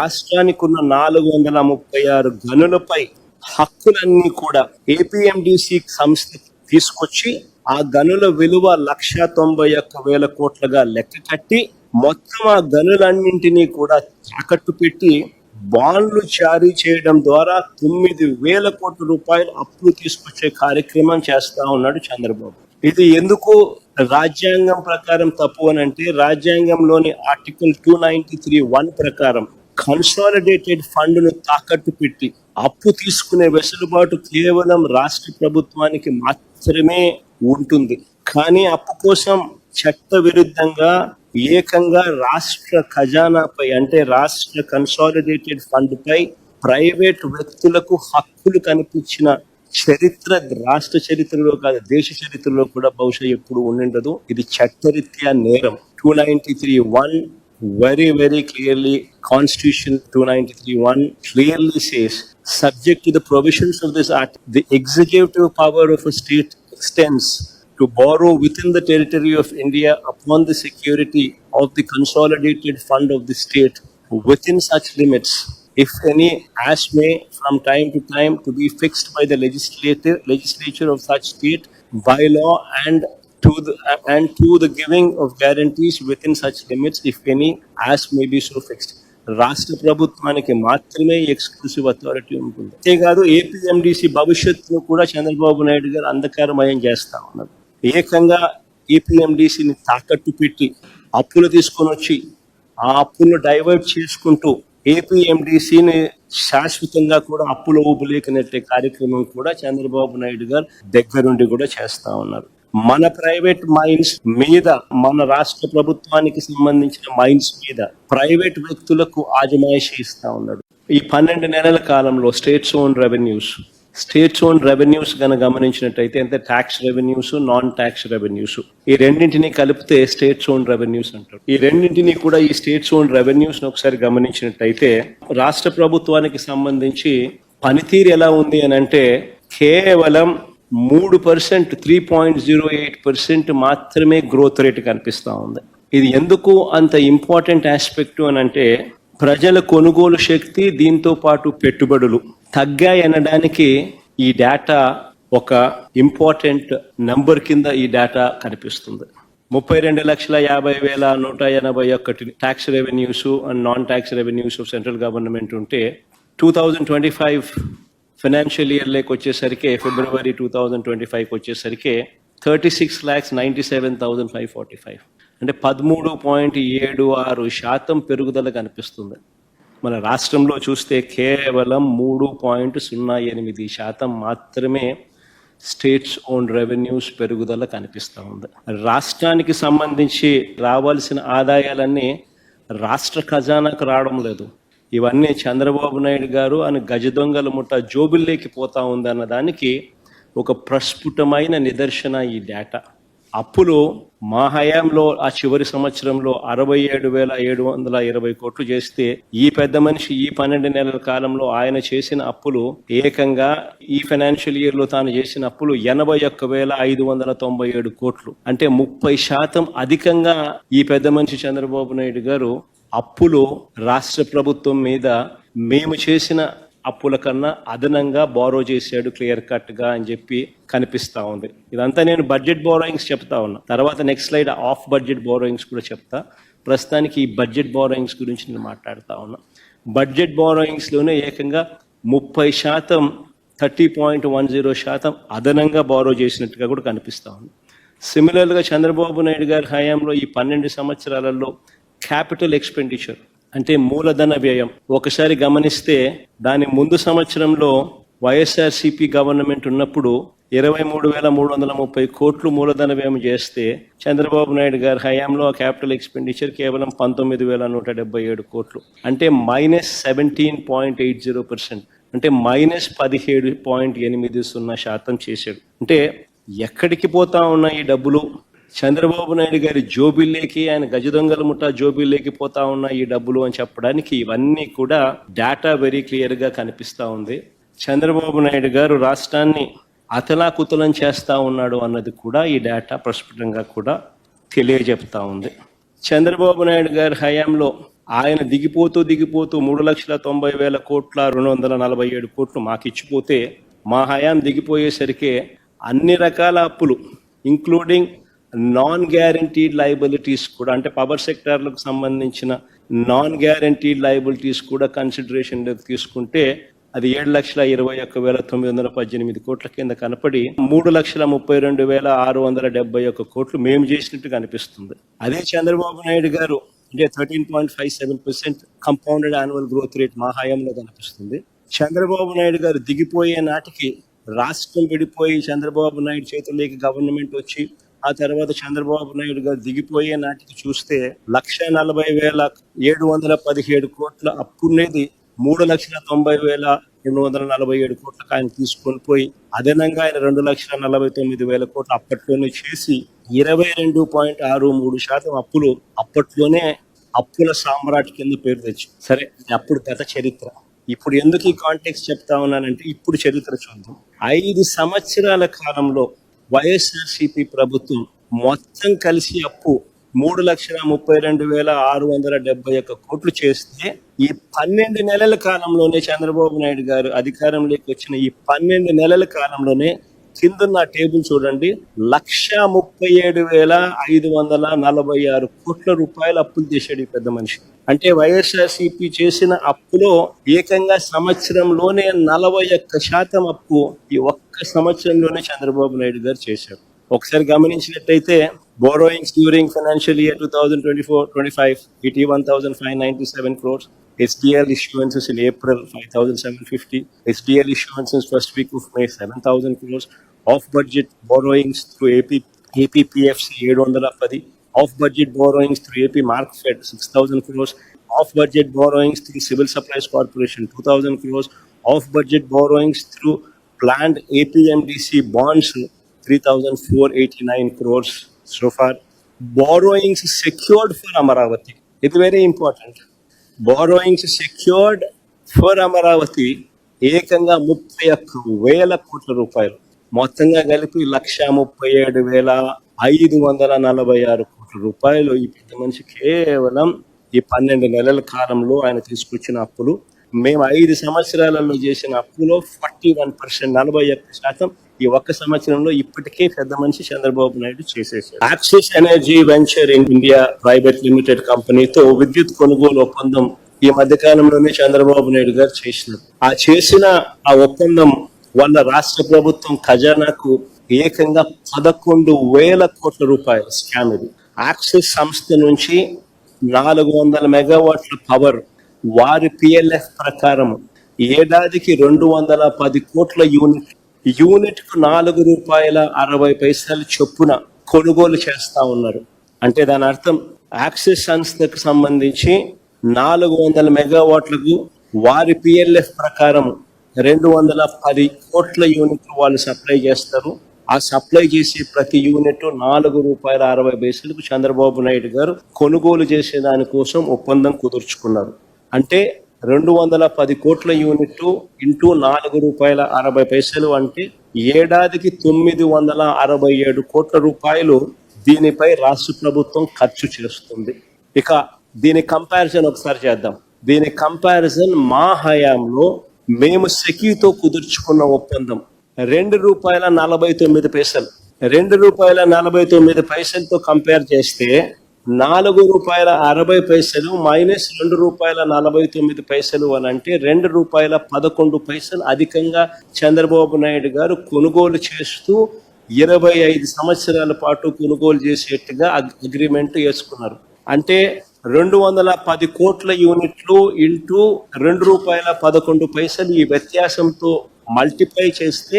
రాష్ట్రానికి ఉన్న 436 గనులపై హక్కులన్నీ కూడా ఏపీఎండిసి సంస్థ తీసుకొచ్చి ఆ గనుల విలువ 1,91,000 కోట్లుగా లెక్క కట్టి మొత్తం ఆ గనులన్నింటినీ కూడా తాకట్టు పెట్టి బాండ్లు జారీ చేయడం ద్వారా 9,000 కోట్ల రూపాయలు అప్పులు తీసుకొచ్చే కార్యక్రమం చేస్తా ఉన్నాడు చంద్రబాబు. ఇది ఎందుకు రాజ్యాంగం ప్రకారం తప్పు అని అంటే, రాజ్యాంగంలోని ఆర్టికల్ 293(1) ప్రకారం కన్సాలిడేటెడ్ ఫండ్ ను తాకట్టు పెట్టి అప్పు తీసుకునే వెసులుబాటు కేవలం రాష్ట్ర ప్రభుత్వానికి మాత్రమే ఉంటుంది. కానీ అప్పు కోసం చట్ట విరుద్ధంగా ఏకంగా రాష్ట్ర ఖజానాపై అంటే రాష్ట్ర కన్సాలిడేటెడ్ ఫండ్ పై ప్రైవేట్ వ్యక్తులకు హక్కులు కనిపించిన చరిత్ర రాష్ట్ర చరిత్రలో కాదు, దేశ చరిత్రలో కూడా బహుశా ఎప్పుడు ఉండిండదు. ఇది చట్టరీత్యా నేరం. 293(1) very clearly, Constitution 293(1) clearly says, subject to the provisions of this act, the executive power of a state extends to borrow within the territory of India upon the security of the consolidated fund of the state within such limits, if any, as may from time to time to be fixed by the legislature of such state by law, and to the giving of guarantees within such limits, if any, as may be so fixed. రాష్ట్ర ప్రభుత్వానికి మాత్రమే exclusive authority ఉంటుంది. అంతేకాదు APMDC భవిష్యత్తును కూడా చంద్రబాబు నాయుడు గారు అంధకారమయం చేస్తా ఉన్నారు. ఏకంగా ఏపీఎండిసిని తాకట్టు పెట్టి అప్పులు తీసుకొని వచ్చి ఆ అప్పులను డైవర్ట్ చేసుకుంటూ ఏపీఎండిసిని శాశ్వతంగా కూడా అప్పుల ఊబులేకనెట్టే కార్యక్రమం కూడా చంద్రబాబు నాయుడు గారు దగ్గరుండి కూడా చేస్తా ఉన్నారు. మన ప్రైవేట్ మైన్స్ మీద, మన రాష్ట్ర ప్రభుత్వానికి సంబంధించిన మైన్స్ మీద ప్రైవేట్ వ్యక్తులకు ఆజమాయిషీ ఇస్తా ఉన్నాడు. ఈ 12 నెలల కాలంలో స్టేట్స్ ఓన్ రెవెన్యూస్ కనుక గమనించినట్టయితే అంటే tax revenues, non tax revenues, ఈ రెండింటినీ కలిపితే స్టేట్స్ ఓన్ రెవెన్యూస్ అంటారు. ఈ రెండింటినీ కూడా ఈ స్టేట్స్ ఓన్ రెవెన్యూస్ ఒకసారి గమనించినట్టయితే రాష్ట్ర ప్రభుత్వానికి సంబంధించి పనితీరు ఎలా ఉంది అని అంటే కేవలం 3%, 3.08% మాత్రమే గ్రోత్ రేట్ కనిపిస్తా ఉంది. ఇది ఎందుకు అంత ఇంపార్టెంట్ ఆస్పెక్ట్ అని అంటే, ప్రజల కొనుగోలు శక్తి దీంతో పాటు పెట్టుబడులు తగ్గాయి అనడానికి ఈ డేటా ఒక ఇంపార్టెంట్ నంబర్ కింద ఈ డేటా కనిపిస్తుంది. 32,50,181 tax revenues and non tax revenues of central government ఉంటే 2025 ఫైనాన్షియల్ ఇయర్ లేకి వచ్చేసరికి ఫిబ్రవరి 2025 వచ్చేసరికి 36,97,545 అంటే 13.76% పెరుగుదల కనిపిస్తుంది. మన రాష్ట్రంలో చూస్తే కేవలం 3.08% మాత్రమే స్టేట్స్ ఓన్ రెవెన్యూస్ పెరుగుదల కనిపిస్తూ ఉంది. రాష్ట్రానికి సంబంధించి రావాల్సిన ఆదాయాలన్నీ రాష్ట్ర ఖజానాకు రావడం లేదు. ఇవన్నీ చంద్రబాబు నాయుడు గారు అని గజ దొంగల ముఠ జోబుల్లోకి పోతా ఉందన్న దానికి ఒక ప్రస్ఫుటమైన నిదర్శన ఈ డేటా. అప్పులు మా హయాంలో ఆ చివరి సంవత్సరంలో 67,720 కోట్లు చేస్తే ఈ పెద్ద మనిషి ఈ 12 నెలల కాలంలో ఆయన చేసిన అప్పులు ఏకంగా ఈ ఫైనాన్షియల్ ఇయర్ లో తాను చేసిన అప్పులు 81,597 కోట్లు. అంటే 30% అధికంగా ఈ పెద్ద మనిషి చంద్రబాబు నాయుడు గారు అప్పులు రాష్ట్ర ప్రభుత్వం మీద మేము చేసిన అప్పుల కన్నా అదనంగా బారో చేశాడు క్లియర్ కట్ గా అని చెప్పి కనిపిస్తా ఉంది. ఇదంతా నేను బడ్జెట్ బారోయింగ్స్ చెప్తా ఉన్నా, తర్వాత next slide of budget borrowings కూడా చెప్తా. ప్రస్తుతానికి ఈ బడ్జెట్ బారోయింగ్స్ గురించి నేను మాట్లాడుతా ఉన్నా. బడ్జెట్ బారోయింగ్స్ లోనే ఏకంగా 30%, 30.10% అదనంగా బారో చేసినట్టుగా కూడా కనిపిస్తా ఉంది. సిమిలర్గా చంద్రబాబు నాయుడు గారి హయాంలో ఈ 12 సంవత్సరాలలో క్యాపిటల్ ఎక్స్పెండిచర్ అంటే మూలధన వ్యయం ఒకసారి గమనిస్తే దాని ముందు సంవత్సరంలో వైఎస్ఆర్సీపీ గవర్నమెంట్ ఉన్నప్పుడు 23,330 కోట్లు మూలధన వ్యయం చేస్తే చంద్రబాబు నాయుడు గారి హయాంలో క్యాపిటల్ ఎక్స్పెండిచర్ కేవలం 19,177 కోట్లు అంటే -17.80%, అంటే -17.80% చేశాడు. అంటే ఎక్కడికి పోతా ఉన్న ఈ డబ్బులు? చంద్రబాబు నాయుడు గారి జోబిల్లేకి, ఆయన గజ దొంగల ముఠా జోబిల్లేకి పోతా ఉన్న ఈ డబ్బులు అని చెప్పడానికి ఇవన్నీ కూడా డేటా వెరీ క్లియర్ గా కనిపిస్తా ఉంది. చంద్రబాబు నాయుడు గారు రాష్ట్రాన్ని అతలాకుతలం చేస్తా ఉన్నాడు అన్నది కూడా ఈ డేటా ప్రస్ఫుటంగా కూడా తెలియజెప్తా ఉంది. చంద్రబాబు నాయుడు గారి హయాంలో ఆయన దిగిపోతూ 3,90,000 కోట్ల 247 కోట్లు మాకు ఇచ్చిపోతే మా హయాం దిగిపోయేసరికి అన్ని రకాల అప్పులు ఇంక్లూడింగ్ నాన్ గ్యారంటీడ్ లయబిలిటీస్ కూడా, అంటే పవర్ సెక్టార్లకు సంబంధించిన నాన్ గ్యారంటీడ్ లయబిలిటీస్ కూడా కన్సిడరేషన్లోకి తీసుకుంటే అది 7,21,918 కోట్ల కింద కనపడి 3,32,671 కోట్లు మేము చేసినట్టు కనిపిస్తుంది. అదే చంద్రబాబు నాయుడు గారు అంటే 13.57% కంపౌండెడ్ యాన్యువల్ గ్రోత్ రేట్ మా హయాంలో కనిపిస్తుంది. చంద్రబాబు నాయుడు గారు దిగిపోయే నాటికి రాష్ట్రం విడిపోయి చంద్రబాబు నాయుడు చేతుల్లోకి గవర్నమెంట్ వచ్చి ఆ తర్వాత చంద్రబాబు నాయుడు గారు దిగిపోయే నాటికి చూస్తే 1,40,717 కోట్ల అప్పునేది 3,90,247 కోట్లకు ఆయన తీసుకొని పోయి అదనంగా ఆయన 2,49,000 కోట్లు అప్పట్లోనే చేసి 22.63% అప్పులు అప్పట్లోనే అప్పుల సామ్రాట్ కింద పేరు తెచ్చు. సరే, అప్పుడు గత చరిత్ర. ఇప్పుడు ఎందుకు ఈ కాంటెక్స్ట్ చెప్తా ఉన్నానంటే ఇప్పుడు చరిత్ర చూద్దాం. 5 సంవత్సరాల కాలంలో వైఎస్ఆర్సీపీ ప్రభుత్వం మొత్తం కలిసి అప్పు 3,32,671 కోట్లు చేస్తే ఈ 12 నెలల కాలంలోనే చంద్రబాబు నాయుడు గారు అధికారంలోకి వచ్చిన ఈ 12 నెలల కాలంలోనే కిందన్న టేబుల్ చూడండి, 1,37,546 కోట్ల రూపాయలు అప్పులు చేశాడు ఈ పెద్ద మనిషి. అంటే వైఎస్ఆర్సీపీ చేసిన అప్పులో ఏకంగా సంవత్సరంలోనే 41% అప్పు ఈ ఒక్క సంవత్సరంలోనే చంద్రబాబు నాయుడు గారు చేశారు. ఒకసారి గమనించినట్టయితే borrowings during financial year 2024-25 it 1,597 crores. SDL issuances in April 5,750. SDL issuances first week of May 7,000 crores. Off budget borrowings through APPFC 710. Off budget borrowings through AP Markfed 6,000 crores. Off budget borrowings through Civil Supplies Corporation 2,000 crores. Off budget borrowings through planned APMDC bonds 3,489 crores. So far, borrowings secured for Amaravati. It's very important. Borrowings secured for Amaravati ఏకంగా 31,000 కోట్ల రూపాయలు, మొత్తంగా కలిపి 1,37,546 కోట్ల రూపాయలు ఈ పెద్ద మనిషి కేవలం ఈ 12 నెలల కాలంలో ఆయన తీసుకొచ్చిన అప్పులు. మేము 5 సంవత్సరాలలో చేసిన అప్పులో 41%, 41% ఈ ఒక్క సంవత్సరంలో ఇప్పటికే పెద్ద మనిషి చంద్రబాబు నాయుడు చేసేసారు. Axis energy venture in India private limited కంపెనీతో విద్యుత్ కొనుగోలు ఒప్పందం ఈ మధ్య కాలంలోనే చంద్రబాబు నాయుడు గారు చేసినారు. చేసిన ఆ ఒప్పందం వల్ల రాష్ట్ర ప్రభుత్వం ఖజానాకు ఏకంగా 11,000 కోట్ల రూపాయలు స్కామ్. ఇది యాక్సిస్ సంస్థ నుంచి 400 మెగావాట్ల పవర్ వారి PLF ప్రకారం ఏడాదికి 210 కోట్ల యూనిట్ కు ₹4.60 చొప్పున కొనుగోలు చేస్తా ఉన్నారు. అంటే దాని అర్థం యాక్సిస్ సంస్థకు సంబంధించి 400 మెగావాట్లకు వారి PLF ప్రకారం 210 కోట్ల యూనిట్లు వాళ్ళు సప్లై చేస్తారు. ఆ సప్లై చేసే ప్రతి యూనిట్ ₹4.60 చంద్రబాబు నాయుడు గారు కొనుగోలు చేసే దానికోసం ఒప్పందం కుదుర్చుకున్నారు. అంటే 210 కోట్ల యూనిట్ ఇంటూ ₹4.60 అంటే ఏడాదికి 967 కోట్ల రూపాయలు దీనిపై రాష్ట్ర ప్రభుత్వం ఖర్చు చేస్తుంది. ఇక దీని కంపారిజన్ ఒకసారి చేద్దాం. దీని కంపారిజన్ మా హయాంలో మేము సెకీతో కుదుర్చుకున్న ఒప్పందం ₹2.49. ₹2.49తో కంపేర్ చేస్తే ₹4.60 మైనస్ ₹2.49 అని అంటే ₹2.11 అధికంగా చంద్రబాబు నాయుడు గారు కొనుగోలు చేస్తూ 25 సంవత్సరాల పాటు కొనుగోలు చేసేట్టుగా అగ్రిమెంట్ వేసుకున్నారు. అంటే 210 కోట్ల యూనిట్లు ఇంటూ ₹2.11 ఈ వ్యత్యాసంతో మల్టిప్లై చేస్తే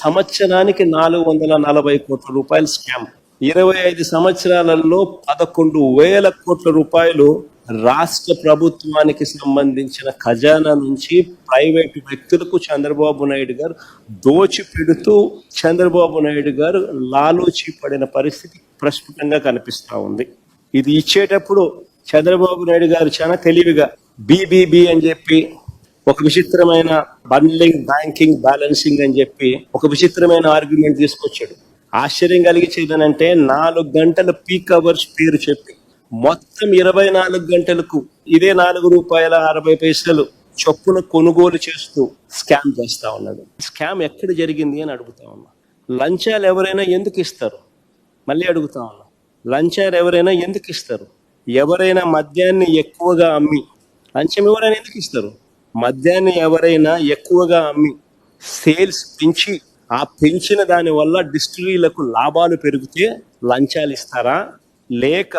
సంవత్సరానికి 440 కోట్ల రూపాయలు స్కామ్. 25 సంవత్సరాలలో 11,000 కోట్ల రూపాయలు రాష్ట్ర ప్రభుత్వానికి సంబంధించిన ఖజానా నుంచి ప్రైవేటు వ్యక్తులకు చంద్రబాబు నాయుడు గారు దోచిపెడుతూ చంద్రబాబు నాయుడు గారు లాలూచి పడిన పరిస్థితి ప్రస్ఫుటంగా కనిపిస్తా ఉంది. ఇది ఇచ్చేటప్పుడు చంద్రబాబు నాయుడు గారు చాలా తెలివిగా BBB అని చెప్పి ఒక విచిత్రమైన బండ్లింగ్, బ్యాంకింగ్, బ్యాలెన్సింగ్ అని చెప్పి ఒక విచిత్రమైన ఆర్గ్యుమెంట్ తీసుకొచ్చాడు. ఆశ్చర్యం కలిగించేదనంటే 4 గంటల పీక్ అవర్స్ పేరు చెప్పి మొత్తం 24 గంటలకు ఇదే ₹4.60 చొప్పున కొనుగోలు చేస్తూ స్కామ్ చేస్తా ఉన్నాడు. స్కామ్ ఎక్కడ జరిగింది అని అడుగుతా ఉన్నా. లంచాలు ఎవరైనా ఎందుకు ఇస్తారు? మళ్ళీ అడుగుతా ఉన్నా, లంచాలు ఎవరైనా ఎందుకు ఇస్తారు? ఎవరైనా మద్యాన్ని ఎక్కువగా అమ్మి, లంచం ఎవరైనా ఎందుకు ఇస్తారు? మద్యాన్ని ఎవరైనా ఎక్కువగా అమ్మి సేల్స్ పెంచి, ఆ పెంచిన దాని వల్ల డిస్టిలరీలకు లాభాలు పెరిగితే లంచాలు ఇస్తారా? లేక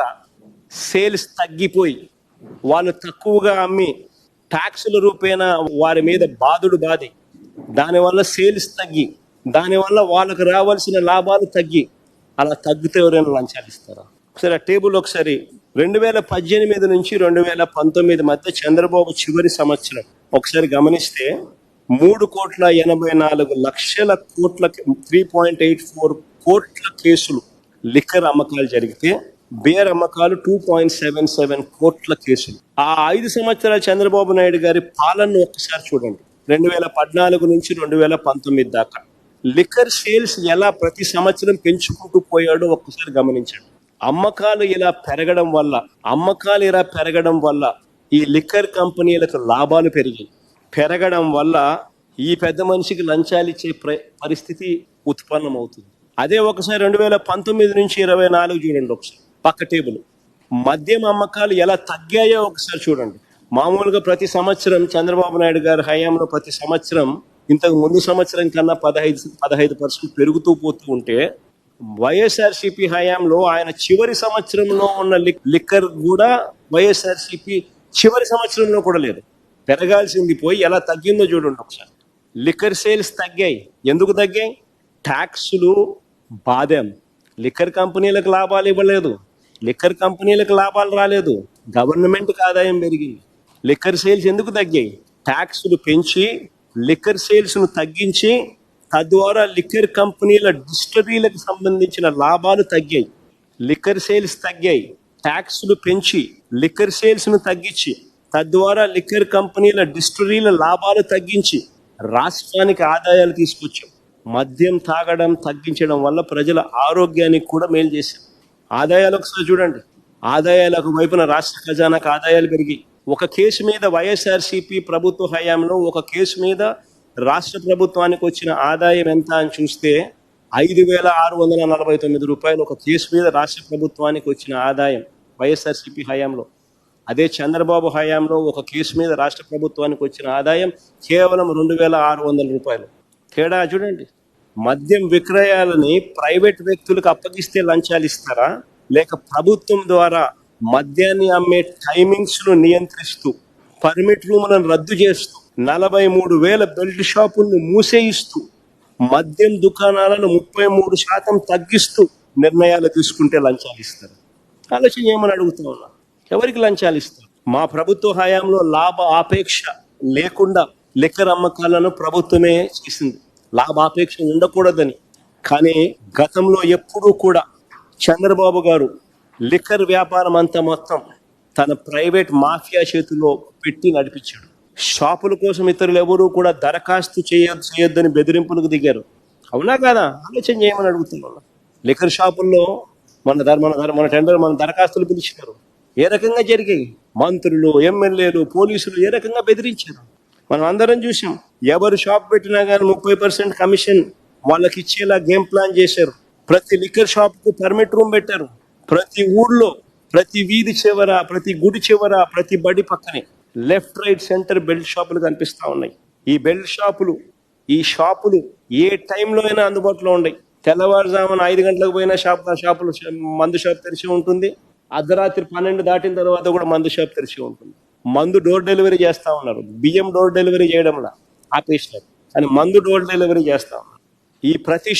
సేల్స్ తగ్గిపోయి వాళ్ళు తక్కువగా అమ్మి ట్యాక్సుల రూపేణా వారి మీద బాధి దానివల్ల సేల్స్ తగ్గి దానివల్ల వాళ్ళకు రావాల్సిన లాభాలు తగ్గి అలా తగ్గితే ఎవరైనా లంచాలు ఇస్తారా? ఒకసారి ఆ టేబుల్ ఒకసారి 2018 నుంచి 2019 మధ్య చంద్రబాబు చివరి సంవత్సరం ఒకసారి గమనిస్తే 3,84,00,00,000 కోట్ల 3.84 కోట్ల కేసులు లిక్కర్ అమ్మకాలు జరిగితే బేర్ అమ్మకాలు 2.77 కోట్ల కేసులు. ఆ 5 సంవత్సరాల చంద్రబాబు నాయుడు గారి పాలనను ఒక్కసారి చూడండి. 2014 నుంచి 2019 దాకా లిక్కర్ సేల్స్ ఎలా ప్రతి సంవత్సరం పెంచుకుంటూ పోయాడో ఒక్కసారి గమనించండి. అమ్మకాలు ఇలా పెరగడం వల్ల ఈ లిక్కర్ కంపెనీలకు లాభాలు పెరగడం వల్ల ఈ పెద్ద మనిషికి లంచాలు ఇచ్చే పరిస్థితి ఉత్పన్నమవుతుంది. అదే ఒకసారి 2019 నుంచి 24 చూడండి. ఒకసారి పక్క టేబుల్ మద్యం అమ్మకాలు ఎలా తగ్గాయో ఒకసారి చూడండి. మామూలుగా ప్రతి సంవత్సరం చంద్రబాబు నాయుడు గారి హయాంలో ప్రతి సంవత్సరం ఇంతకు ముందు సంవత్సరం కన్నా 15% పెరుగుతూ పోతూ ఉంటే వైఎస్ఆర్సీపీ హయాంలో ఆయన చివరి సంవత్సరంలో ఉన్న లిక్కర్ కూడా వైఎస్ఆర్సీపీ చివరి సంవత్సరంలో కూడా లేదు. పెరగాల్సింది పోయి ఎలా తగ్గిందో చూడండి ఒకసారి. లిక్కర్ సేల్స్ తగ్గాయి. ఎందుకు తగ్గాయి? ట్యాక్సులు బాధాం. లిక్కర్ కంపెనీలకు లాభాలు ఇవ్వలేదు, లిక్కర్ కంపెనీలకు లాభాలు రాలేదు, గవర్నమెంట్కి ఆదాయం పెరిగింది. లిక్కర్ సేల్స్ ఎందుకు తగ్గాయి? ట్యాక్సులు పెంచి లిక్కర్ సేల్స్ను తగ్గించి తద్వారా లిక్కర్ కంపెనీల డిస్టిలరీలకు సంబంధించిన లాభాలు తగ్గాయి. లిక్కర్ సేల్స్ తగ్గాయి, ట్యాక్సులు పెంచి లిక్కర్ సేల్స్ను తగ్గించి తద్వారా లిక్కర్ కంపెనీల డిస్టిలరీల లాభాలు తగ్గించి రాష్ట్రానికి ఆదాయాలు తీసుకొచ్చాం. మద్యం తాగడం తగ్గించడం వల్ల ప్రజల ఆరోగ్యానికి కూడా మేలు చేశాం. ఆదాయాలు ఒకసారి చూడండి. ఆదాయాలకు వైపున రాష్ట్ర ఖజానాకు ఆదాయాలు పెరిగి ఒక కేసు మీద వైఎస్ఆర్సీపీ ప్రభుత్వ హయాంలో ఒక కేసు మీద రాష్ట్ర ప్రభుత్వానికి వచ్చిన ఆదాయం ఎంత అని చూస్తే ₹5,649 ఒక కేసు మీద రాష్ట్ర ప్రభుత్వానికి వచ్చిన ఆదాయం వైఎస్ఆర్సీపీ హయాంలో. అదే చంద్రబాబు హయాంలో ఒక కేసు మీద రాష్ట్ర ప్రభుత్వానికి వచ్చిన ఆదాయం కేవలం ₹2,600. తేడా చూడండి. మద్యం విక్రయాలని ప్రైవేట్ వ్యక్తులకు అప్పగిస్తే లంచాలు ఇస్తారా? లేక ప్రభుత్వం ద్వారా మద్యాన్ని అమ్మే టైమింగ్స్ ను నియంత్రిస్తూ పర్మిట్ రూములను రద్దు చేస్తూ 43,000 బెల్ట్ షాపులను మూసేయిస్తూ మద్యం దుకాణాలను 33% తగ్గిస్తూ నిర్ణయాలు తీసుకుంటే లంచాలు ఇస్తారు? ఆలోచన చేయమని అడుగుతా ఉన్నా. ఎవరికి లంచాలు ఇస్తారు? మా ప్రభుత్వ హయాంలో లాభ ఆపేక్ష లేకుండా లిక్కర్ అమ్మకాలను ప్రభుత్వమే చేసింది. లాభాపేక్ష ఉండకూడదని. కానీ గతంలో ఎప్పుడూ కూడా చంద్రబాబు గారు లిక్కర్ వ్యాపారం అంతా మొత్తం తన ప్రైవేట్ మాఫియా చేతిలో పెట్టి నడిపించాడు. షాపుల కోసం ఇతరులు ఎవరూ కూడా దరఖాస్తు చేయొద్దని బెదిరింపులకు దిగారు. అవునా కాదా? ఆలోచన చేయమని అడుగుతున్నాను. లిక్కర్ షాపుల్లో మన టెండర్ మన దరఖాస్తులు పిలిచినారు. ఏ రకంగా జరిగాయి? మంత్రులు, ఎమ్మెల్యేలు, పోలీసులు ఏ రకంగా బెదిరించారు మనం అందరం చూసాం. ఎవరు షాప్ పెట్టినా కానీ 30% కమిషన్ వాళ్ళకి ఇచ్చేలా గేమ్ ప్లాన్ చేశారు. ప్రతి లిక్కర్ షాప్కు పర్మిట్ రూమ్ పెట్టారు. ప్రతి ఊళ్ళో, ప్రతి వీధి చివర, ప్రతి గుడి చివర, ప్రతి బడి పక్కనే లెఫ్ట్ రైట్ సెంటర్ బెల్ట్ షాపులు కనిపిస్తూ ఉన్నాయి. ఈ షాపులు ఏ టైంలో అయినా అందుబాటులో ఉన్నాయి. తెల్లవారుజామున 5 గంటలకు పోయినా షాపులు మందు షాప్ తెరిచి ఉంటుంది. అర్ధరాత్రి 12 దాటిన తర్వాత కూడా మందు షాప్ తెరిచి ఉంటుంది. మందు డోర్ డెలివరీ చేస్తా ఉన్నారు. బియ్యం డోర్ డెలివరీ చేయడంలా ఆపేసినారు, కానీ మందు డోర్ డెలివరీ చేస్తా ఉన్నారు. ఈ ప్రతి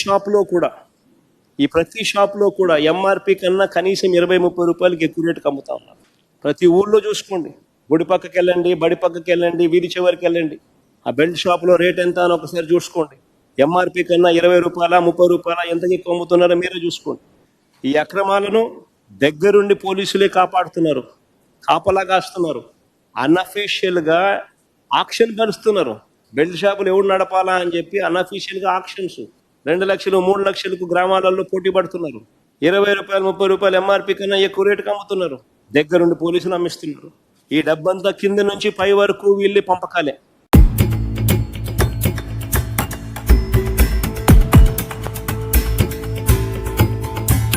షాప్లో కూడా ఎంఆర్పి కన్నా కనీసం 20-30 రూపాయలకి ఎక్కువ రేటుకి అమ్ముతా ఉన్నారు. ప్రతి ఊళ్ళో చూసుకోండి. గుడి పక్కకి వెళ్ళండి, బడి పక్కకి వెళ్ళండి, వీధి చివరికి వెళ్ళండి. ఆ బెల్ట్ షాప్లో రేట్ ఎంత అని ఒకసారి చూసుకోండి. ఎంఆర్పి కన్నా 20 రూపాయల 30 రూపాయల ఎంత ఎక్కువ అమ్ముతున్నారో మీరే చూసుకోండి. ఈ అక్రమాలను దగ్గరుండి పోలీసులే కాపాడుతున్నారు, కాపలా కాస్తున్నారు. అన్అఫీషియల్గా ఆక్షన్ పరుస్తున్నారు. బెల్ట్ షాపులు ఎవరు నడపాలా అని చెప్పి అన్అఫీషియల్గా ఆక్షన్స్ 2 లక్షలు 3 లక్షలకు గ్రామాలలో పోటీ పడుతున్నారు. 20 రూపాయలు 30 రూపాయలు ఎంఆర్పి కన్నా ఎక్కువ రేటుకి అమ్ముతున్నారు. దగ్గరుండి పోలీసులు అమ్మిస్తున్నారు. ఈ డబ్బంతా కింద నుంచి పై వరకు వీళ్ళే పంపకాలే.